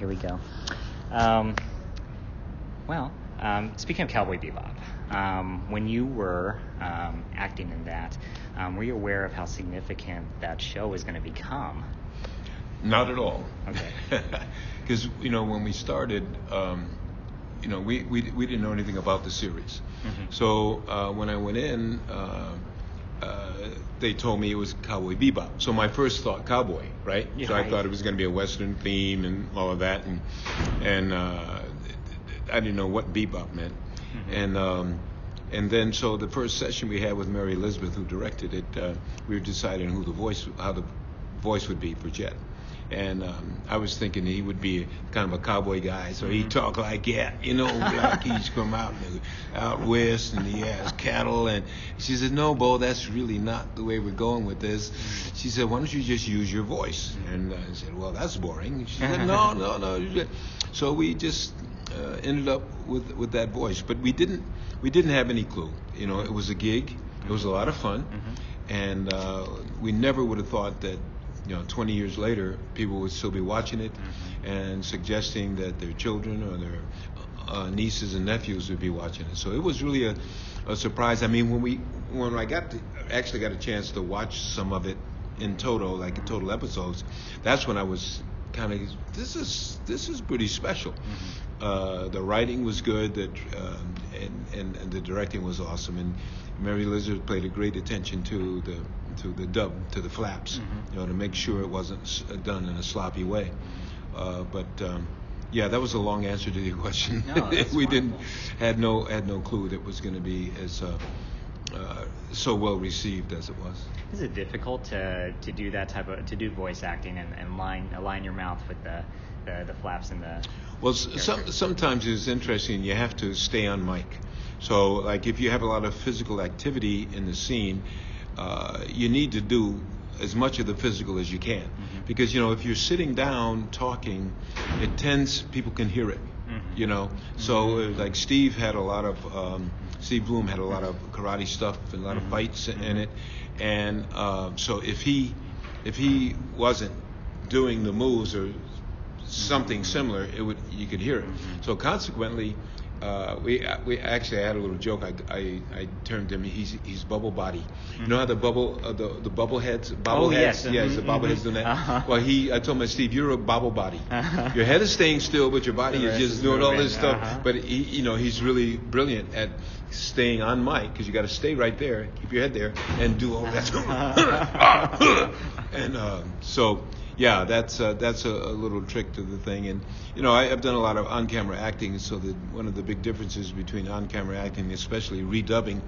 here we go. Speaking of Cowboy Bebop, when you were acting in that, were you aware of how significant that show was going to become? Not at all. Okay. Because when we started, we didn't know anything about the series. Mm-hmm. So when I went in, they told me it was Cowboy Bebop. So my first thought, cowboy, right? Yeah, so right. I thought it was going to be a Western theme and all of that, and I didn't know what bebop meant. Mm-hmm. And then so the first session we had with Mary Elizabeth, who directed it, we were deciding how the voice would be for Jet. And I was thinking he would be kind of a cowboy guy, so he'd talk like like he's from out west, and he has cattle. And she said, "No, Beau, that's really not the way we're going with this." She said, "Why don't you just use your voice?" And I said, "Well, that's boring." She said, "No." So we just ended up with that voice, but we didn't have any clue. It was a gig. It was a lot of fun, and we never would have thought that 20 years later, people would still be watching it and suggesting that their children or their nieces and nephews would be watching it. So it was really a surprise. I mean, when I actually got a chance to watch some of it in total, like in total episodes, that's when I was kind of, this is pretty special. The writing was good, and the directing was awesome, and Mary Elizabeth paid a great attention to the dub, to the flaps, to make sure it wasn't done in a sloppy way. That was a long answer to your question. No, that's we wonderful. had no clue that it was going to be as so well received as it was. Is it difficult to do that to do voice acting and align your mouth with the flaps and the? Well, sometimes it's interesting. You have to stay on mic. So, like, if you have a lot of physical activity in the scene, you need to do as much of the physical as you can. Because, if you're sitting down talking, people can hear it, So, like, Steve Bloom had a lot of karate stuff and a lot of fights in it. And so if he wasn't doing the moves or something similar, you could hear it. So consequently, we actually had a little joke. I termed him he's bubble body. You know how the bobbleheads? Yes. Yes, the bobbleheads doing that. Well, I told him, Steve, you're a bobble body. Your head is staying still, but your body is just doing all this stuff. But he's really brilliant at staying on mic, because you got to stay right there, keep your head there, and do all that. And so. Yeah, that's a little trick to the thing, and I've done a lot of on-camera acting. So that one of the big differences between on-camera acting, especially redubbing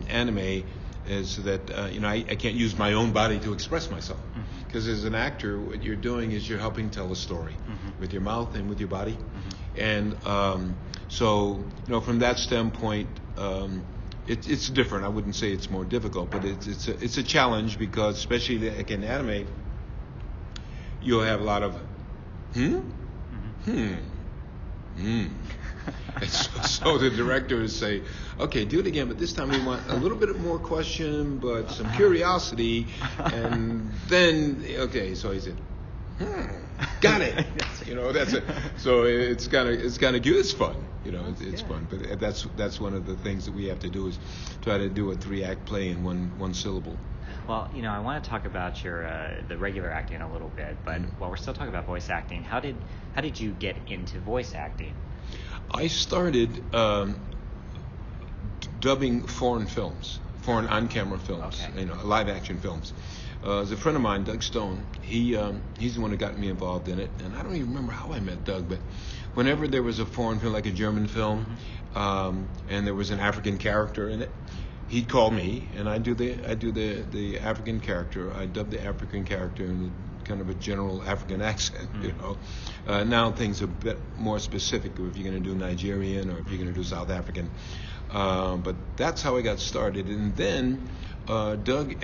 anime, is that I can't use my own body to express myself, because as an actor, what you're doing is you're helping tell a story with your mouth and with your body, and so from that standpoint. It's different. I wouldn't say it's more difficult, but it's a challenge, because especially like in anime, you'll have a lot of And so the directors say, okay, do it again, but this time we want a little bit more question, but some curiosity, and then so he said, got it. That's it. So it's kind of good. It's fun. It's fun. But that's one of the things that we have to do, is try to do a 3-act play in one syllable. Well, I want to talk about your the regular acting a little bit, but while we're still talking about voice acting, how did you get into voice acting? I started dubbing foreign on-camera films, live action films. There's a friend of mine, Doug Stone. He's the one that got me involved in it, and I don't even remember how I met Doug, but whenever there was a foreign film, like a German film, and there was an African character in it, he'd call me, and I do the African character. I dub the African character in kind of a general African accent, Now things are a bit more specific, if you're going to do Nigerian or if you're going to do South African. But that's how I got started. And then Doug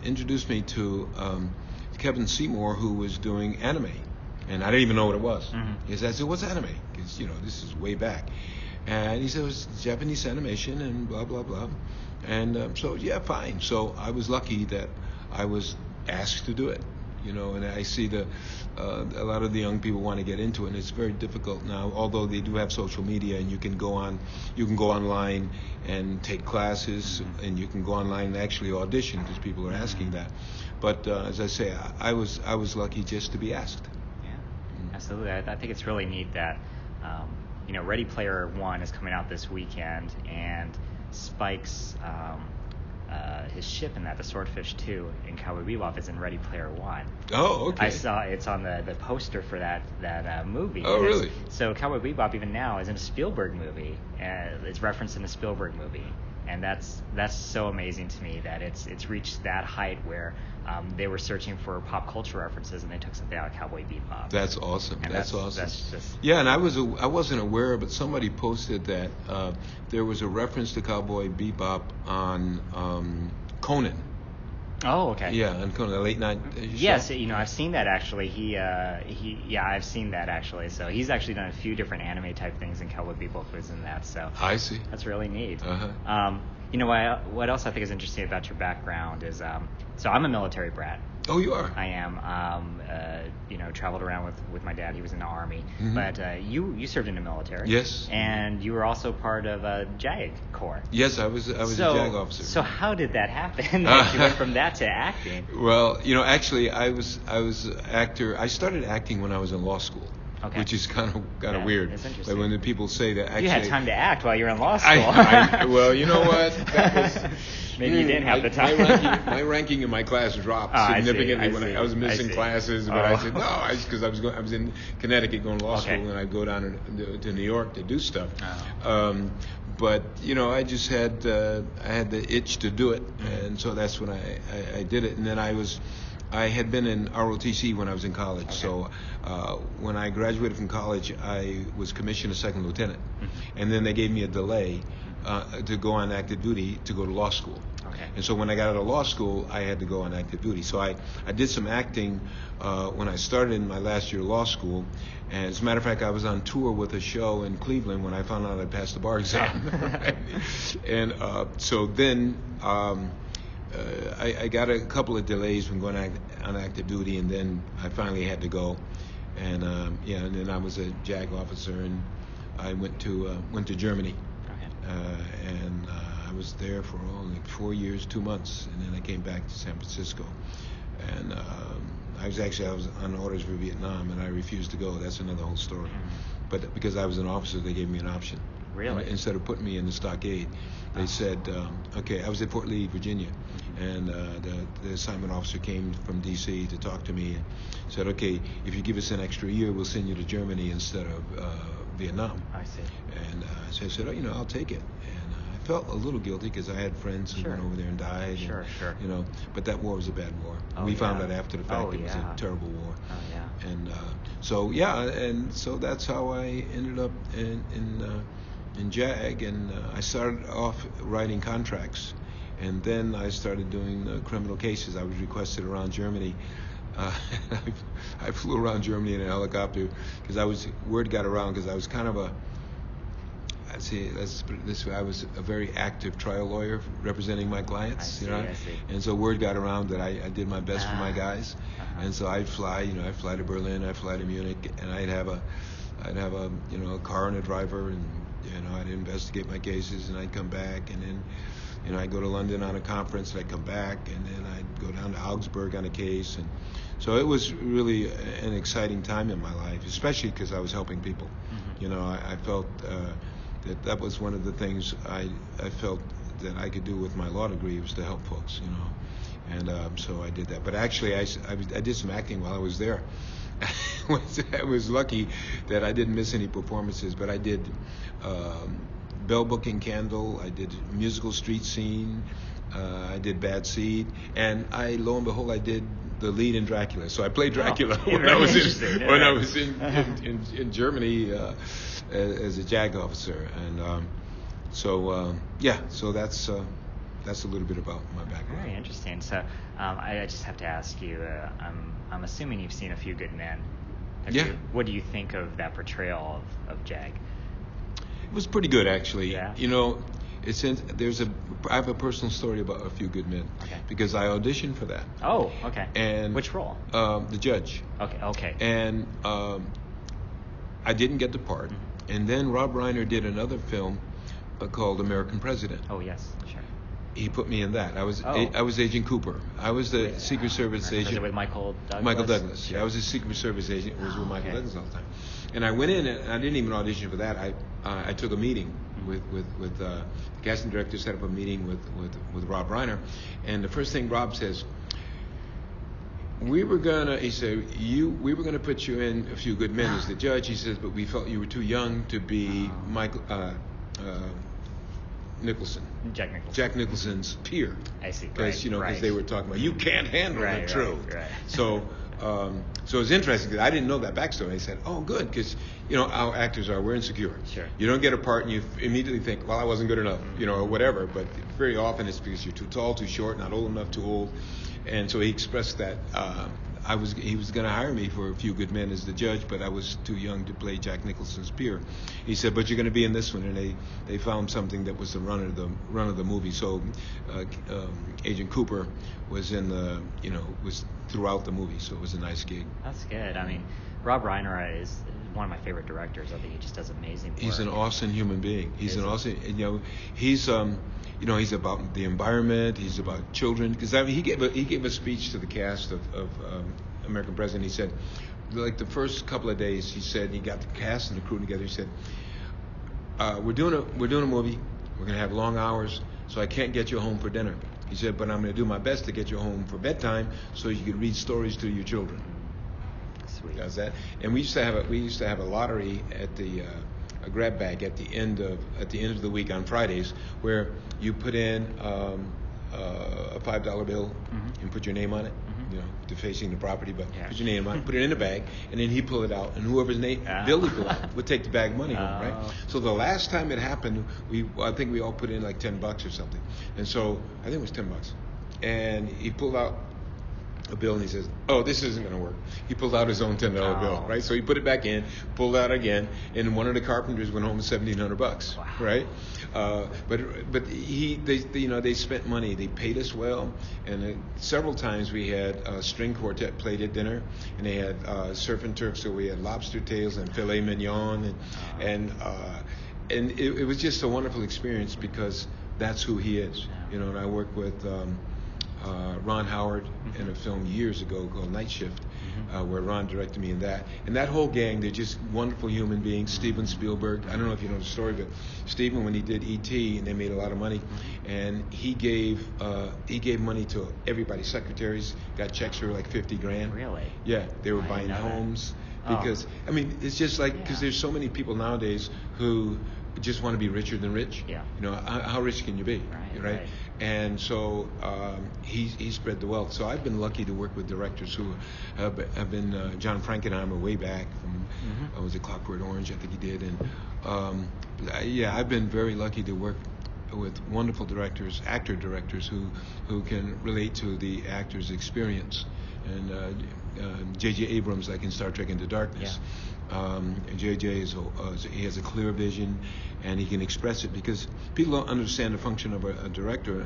introduced me to Kevin Seymour, who was doing anime, and I didn't even know what it was. I said, "What's anime?" Because this is way back. And he said it was Japanese animation and blah, blah, blah. And so, yeah, fine. So I was lucky that I was asked to do it. And I see a lot of the young people want to get into it, and it's very difficult now. Although they do have social media, and you can go online and take classes, and you can go online and actually audition because people are asking that. But as I say, I was lucky just to be asked. Yeah, absolutely. I think it's really neat that Ready Player One is coming out this weekend, and Spike's his ship in that, the Swordfish 2 in Cowboy Bebop, is in Ready Player One. Oh, okay. I saw it's on the poster for that movie. Oh, really? So Cowboy Bebop even now is in a Spielberg movie. It's referenced in a Spielberg movie, and that's so amazing to me that it's reached that height where they were searching for pop culture references and they took something out of Cowboy Bebop. That's awesome. And that's awesome. That's just... Yeah, and I wasn't aware, but somebody posted that there was a reference to Cowboy Bebop on Conan. Oh, okay. Yeah, on Conan, the late night show. Yes, I've seen that actually. I've seen that actually. So he's actually done a few different anime type things, and Cowboy Bebop was in that. So I see. That's really neat. Uh-huh. What else I think is interesting about your background is, so I'm a military brat. Oh, you are? I am. Traveled around with my dad. He was in the Army. Mm-hmm. But you served in the military. Yes. And you were also part of JAG Corps. Yes, I was a JAG officer. So how did that happen? That you went from that to acting? Well, actually, I was actor. I started acting when I was in law school. Okay. Which is kind of weird. It's interesting. But when the people say that, actually, you had time to act while you were in law school. Well, you know what? That was, maybe you didn't have the time. My ranking in my class dropped significantly when I was missing classes. But I said no, because I was in Connecticut going to law school, and I'd go down to New York to do stuff. Oh. But I just had the itch to do it, and so that's when I did it. And then I had been in ROTC when I was in college. Okay. So when I graduated from college, I was commissioned a second lieutenant. Mm-hmm. And then they gave me a delay to go on active duty to go to law school. Okay. And so when I got out of law school, I had to go on active duty. So I did some acting when I started in my last year of law school. And as a matter of fact, I was on tour with a show in Cleveland when I found out I passed the bar exam. Right? And so then... I got a couple of delays from going on active duty, and then I finally had to go. And and then I was a JAG officer, and I went to Germany. Okay. And I was there for like 4 years, 2 months, and then I came back to San Francisco. And I was on orders for Vietnam, and I refused to go. That's another whole story. Mm-hmm. But because I was an officer, they gave me an option. Really? Instead of putting me in the stockade, they said, okay, I was at Fort Lee, Virginia, and the assignment officer came from D.C. to talk to me and said, okay, if you give us an extra year, we'll send you to Germany instead of Vietnam. I see. And so I said, I'll take it. And I felt a little guilty because I had friends who went over there and died. Sure. But that war was a bad war. Oh, we found out after the fact it was a terrible war. Oh, yeah. And so that's how I ended up in JAG, and I started off writing contracts, and then I started doing criminal cases. I was requested around Germany. I flew around Germany in a helicopter because word got around because I was kind of I was a very active trial lawyer representing my clients. I see. And so word got around that I did my best for my guys, and so I'd fly to Berlin, I'd fly to Munich, and I'd have a car and a driver, and I'd investigate my cases, and I'd come back, and then I'd go to London on a conference, and I'd come back, and then I'd go down to Augsburg on a case, and so it was really an exciting time in my life, especially because I was helping people. Mm-hmm. I felt that was one of the things I felt that I could do with my law degree was to help folks, and so I did that. But actually, I did some acting while I was there. I was lucky that I didn't miss any performances, but I did Bell Book and Candle, I did Musical Street Scene, I did Bad Seed, and lo and behold, I did the lead in Dracula. So I played Dracula when I was in Germany as a JAG officer, and so that's a little bit about my background. Very interesting. So I just have to ask you, I'm assuming you've seen A Few Good Men. What do you think of that portrayal of JAG? It was pretty good, actually. Yeah. I have a personal story about A Few Good Men. Okay. Because I auditioned for that. Oh, okay. And which role? The judge. Okay. And I didn't get the part. Mm-hmm. And then Rob Reiner did another film called American President. Oh yes, sure. He put me in that. I was Agent Cooper. I was the Secret Service agent. Was it with Michael Douglas? Michael Douglas. Sure. Yeah, I was a Secret Service agent. It was with Michael okay. Douglas all the time. And I went in and I didn't even audition for that. I took a meeting with the casting director, set up a meeting with Rob Reiner, and the first thing Rob says, we were gonna put you in A Few Good Men as the judge. He says, but we felt you were too young to be Michael Nicholson. Jack Nicholson's peer. I see. Because right. they were talking about you can't handle the truth. Right. So it was interesting because I didn't know that backstory. I said, oh, good, because how actors are. We're insecure. Sure. You don't get a part and you immediately think, well, I wasn't good enough, or whatever. But very often it's because you're too tall, too short, not old enough, too old. And so he expressed that he was going to hire me for A Few Good Men as the judge, but I was too young to play Jack Nicholson's peer. He said, but you're going to be in this one, and they found something that was the run of the movie. So Agent Cooper was was throughout the movie, so it was a nice gig. That's good. I mean, Rob Reiner is one of my favorite directors. I think he just does amazing work. He's an awesome human being. He's he's about the environment. He's about children. Because he gave a speech to the cast of American President. He said, like the first couple of days, he said he got the cast and the crew together. He said, we're doing a movie. We're gonna have long hours, so I can't get you home for dinner. He said, but I'm gonna do my best to get you home for bedtime, so you can read stories to your children. Sweet. Does that? And we used to have a lottery at the a grab bag at the end of the week on Fridays, where you put in a $5 bill and put your name on it, to facing the property, but put your name on it, put it in the bag, and then he'd pull it out, and whoever's bill he pulled out would take the bag of money home, right? So the last time it happened, I think we all put in like $10 or something, and so I think it was $10, and he pulled out a bill and he says, oh, this isn't going to work. He pulled out his own $10 bill, right? So he put it back in, pulled it out again, and one of the carpenters went home with $1,700, right? But they spent money. They paid us well, and several times we had a string quartet played at dinner, and they had surf and turf, so we had lobster tails and filet mignon, and it was just a wonderful experience because that's who he is, And I worked with Ron Howard in a film years ago called Night Shift, where Ron directed me in that. And that whole gang, they're just wonderful human beings. Steven Spielberg, I don't know if you know the story, but Steven, when he did E.T., and they made a lot of money, and he gave money to everybody. Secretaries got checks for like $50,000. Really? Yeah, they were buying homes. Because, I mean, it's just like, because there's so many people nowadays who just want to be richer than rich. Yeah. How rich can you be? Right. And so he spread the wealth. So I've been lucky to work with directors who have been John Frankenheimer way back from was it Clockwork Orange? I think he did. And I've been very lucky to work with wonderful actor directors who can relate to the actor's experience. And J.J. Abrams, like in Star Trek Into Darkness. J.J. he has a clear vision, and he can express it because people don't understand the function of a director,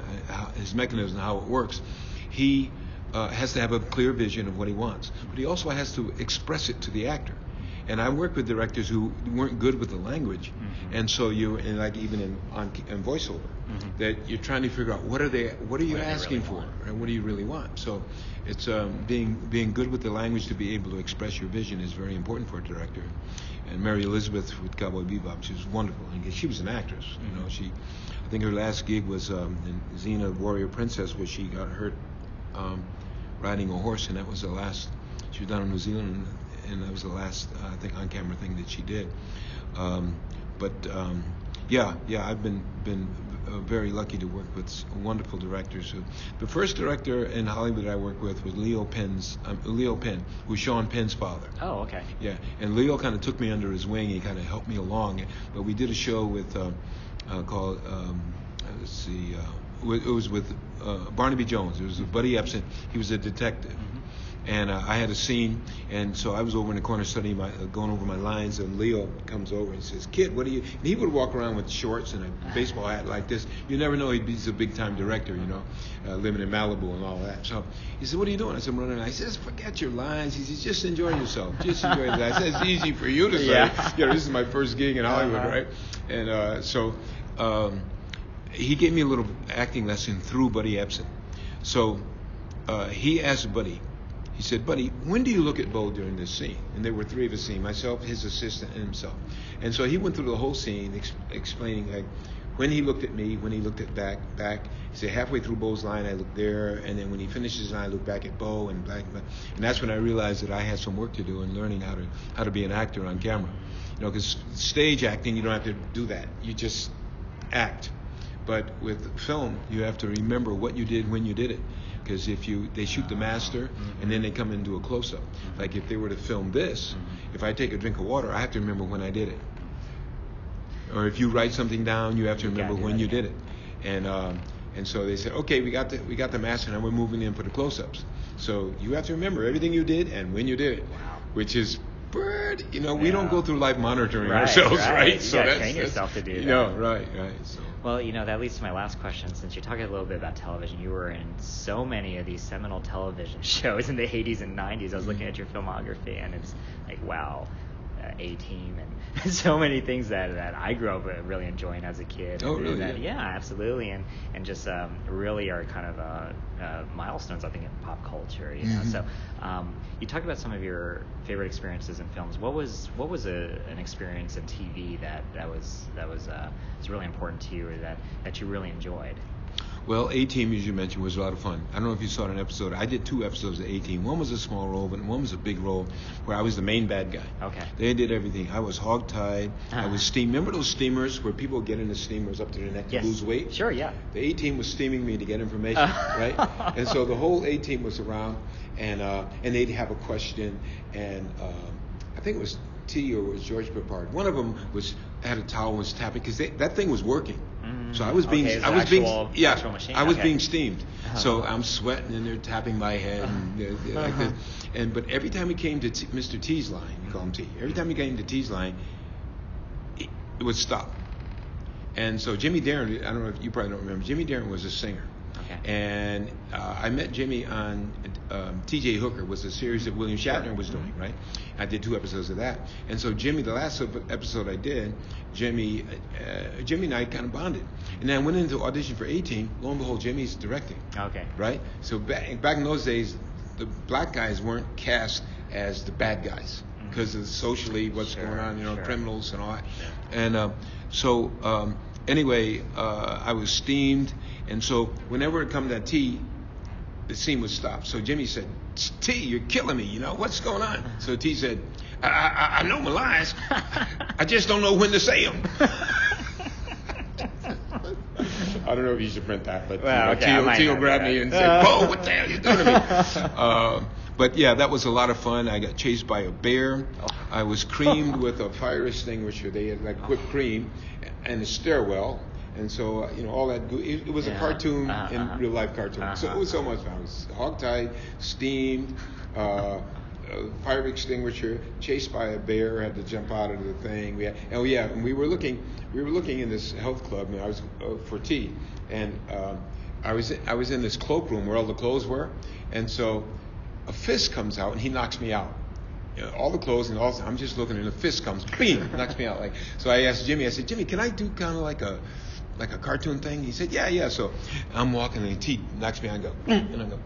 his mechanism, how it works. He has to have a clear vision of what he wants, but he also has to express it to the actor. And I worked with directors who weren't good with the language, and so even in voiceover, that you're trying to figure out what are you asking for, and what do you really want. So it's being good with the language to be able to express your vision is very important for a director. And Mary Elizabeth with Cowboy Bebop, she was wonderful. And she was an actress, I think her last gig was in Xena Warrior Princess, where she got hurt riding a horse, and that was the last. She was down in New Zealand. And that was the last, I think, on-camera thing that she did. I've been very lucky to work with wonderful directors. The first director in Hollywood I worked with was Leo Penn, who's Sean Penn's father. Oh, okay. Yeah, and Leo kind of took me under his wing. He kind of helped me along. But we did a show with called it was with Barnaby Jones. It was Buddy Epson. He was a detective. And I had a scene, and so I was over in the corner studying going over my lines, and Leo comes over and says, "Kid, what are you?" And he would walk around with shorts and a baseball hat like this. You never know he's a big-time director, living in Malibu and all that. So he said, "What are you doing?" I said, "I'm running." I said, "Forget your lines." He said, "Just enjoy yourself. Just enjoy it." I said, "It's easy for you to say. Yeah. This is my first gig in Hollywood, right?" And so he gave me a little acting lesson through Buddy Ebsen. So he asked Buddy. He said, "Buddy, when do you look at Beau during this scene?" And there were three of us scene, myself, his assistant, and himself. And so he went through the whole scene explaining like when he looked at me, when he looked at back. He said, halfway through Beau's line, I looked there, and then when he finished his line, I looked back at Beau and back. And that's when I realized that I had some work to do in learning how to be an actor on camera. Because stage acting, you don't have to do that. You just act. But with film, you have to remember what you did when you did it. Because they shoot the master and then they come and do a close-up. Like if they were to film this, if I take a drink of water, I have to remember when I did it. Or if you write something down, you have to remember when you did it. And so they said, okay, we got the master, now we're moving in for the close-ups. So you have to remember everything you did and when you did it, which is we don't go through life monitoring ourselves, right? So you train yourself to do that. No, right. So. Well, that leads to my last question. Since you're talking a little bit about television, you were in so many of these seminal television shows in the 80s and 90s. I was looking at your filmography, and it's like, wow, A-Team and so many things that I grew up really enjoying as a kid. Oh, really? Yeah, absolutely. And just really are kind of milestones, I think, in pop culture. So you talked about some of your favorite experiences in films. What was an experience in TV that was really important to you, or that you really enjoyed? Well, A-Team, as you mentioned, was a lot of fun. I don't know if you saw an episode. I did 2 episodes of A-Team. One was a small role, but one was a big role where I was the main bad guy. Okay. They did everything. I was hogtied. I was steamed. Remember those steamers where people get in the steamers up to their neck to lose weight? Sure, yeah. The A-Team was steaming me to get information, right? And so the whole A-Team was around, and they'd have a question, and I think it was T or it was George Peppard. One of them had a towel and was tapping because that thing was working. So I was being being steamed. So I'm sweating and they're tapping my head and like this. But every time we came to Mr. T's line, we call him T. Every time we came to T's line, it would stop. And so Jimmy Darren, I don't know if you probably don't remember. Jimmy Darren was a singer. Okay. And I met Jimmy on T.J. Hooker, was a series that William Shatner was doing, right? I did 2 episodes of that. And so Jimmy, the last episode I did, Jimmy and I kind of bonded. And then I went into audition for A-Team. Lo and behold, Jimmy's directing. Okay. Right? So back in those days, the black guys weren't cast as the bad guys because of socially what's going on, criminals and all that. And anyway, I was steamed. And so whenever it come to T, the scene would stop. So Jimmy said, "T, you're killing me. What's going on?" So T said, I know my lines. I just don't know when to say them. I don't know if you should print that, but T grabbed me and said, "Beau, what the hell are you doing to me?" But yeah, that was a lot of fun. I got chased by a bear. I was creamed with a fire extinguisher. They had like whipped cream and a stairwell. And so, all that, it was a cartoon in real life cartoon. So it was so much fun. I was hogtied, steamed, fire extinguisher, chased by a bear, had to jump out of the thing. And we were looking in this health club, and I was for tea, and I was in this cloakroom where all the clothes were, and so a fist comes out and he knocks me out. All the clothes and all. I'm just looking, and a fist comes, bing, knocks me out. So I asked Jimmy. I said, "Jimmy, can I do kind of like a cartoon thing?" He said, yeah. So I'm walking and he knocks me out and go, and I go,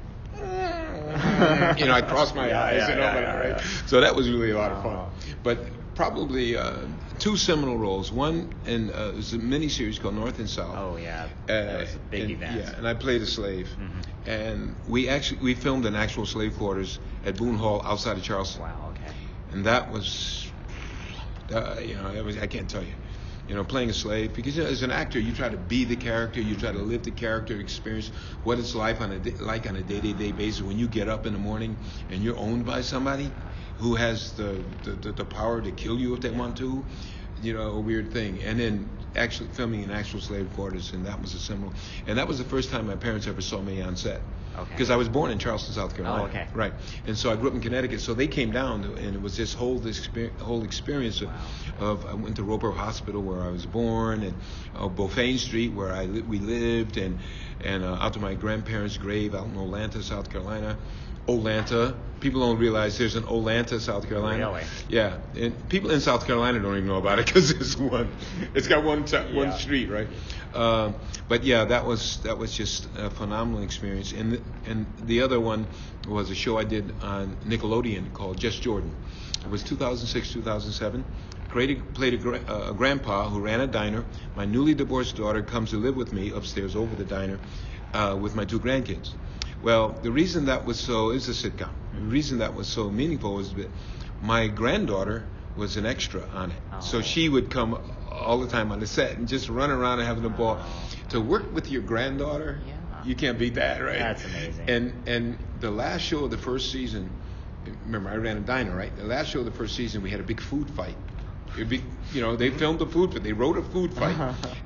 I cross my eyes and all that, right? So that was really a lot of fun. But probably 2 seminal roles. One in it was a miniseries called North and South. Oh yeah, that was a big event. Yeah, and I played a slave. And we filmed in actual slave quarters at Boone Hall outside of Charleston. Wow, okay. And that was, I can't tell you. Playing a slave, because as an actor, you try to be the character, you try to live the character, experience what it's like on a day-to-day basis when you get up in the morning and you're owned by somebody who has the power to kill you if they want to. a weird thing. And then actually filming in actual slave quarters, and that was a similar. And that was the first time my parents ever saw me on set. Okay. Because I was born in Charleston, South Carolina. Oh, okay. Right. And so I grew up in Connecticut. So they came down, and it was this whole experience of I went to Roper Hospital where I was born, and Beaufane Street where we lived, and out to my grandparents' grave out in Olanta, South Carolina. Olanta. People don't realize there's an Olanta, South Carolina. Really? Yeah, and people in South Carolina don't even know about it because it's got one street, right? But yeah, that was just a phenomenal experience. And the other one was a show I did on Nickelodeon called Just Jordan. It was 2006, 2007. Played a grandpa who ran a diner. My newly divorced daughter comes to live with me upstairs over the diner with my 2 grandkids. Well, the reason that was so, it's a sitcom. The reason that was so meaningful was that my granddaughter was an extra on it. Oh. So she would come all the time on the set and just run around and having a ball. To work with your granddaughter, you can't beat that, right? That's amazing. And the last show of the first season, remember I ran a diner, right? The last show of the first season, we had a big food fight. They filmed the food, but they wrote a food fight.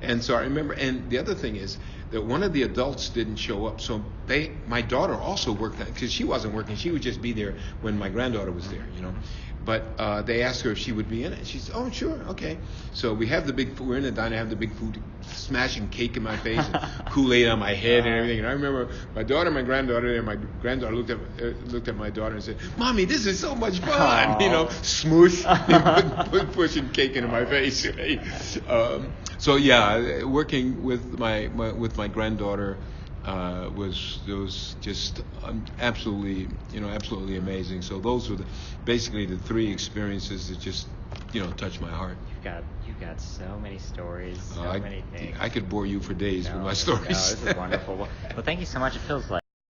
And so I remember, and the other thing is that one of the adults didn't show up. So my daughter also worked, because she wasn't working. She would just be there when my granddaughter was there, But they asked her if she would be in it. She said, "Oh, sure, okay." So we have we're in the diner, I have the big food, smashing cake in my face, and Kool-Aid on my head and everything. And I remember my daughter and my granddaughter, and my granddaughter looked at my daughter and said, "Mommy, this is so much fun!" Smoosh, pushing cake into my face. Right? So yeah, working with my granddaughter was just absolutely amazing. So those were basically the 3 experiences that just touched my heart. You've got so many stories, many things. I could bore you for days with my stories. No, this is wonderful. Well, thank you so much. It feels like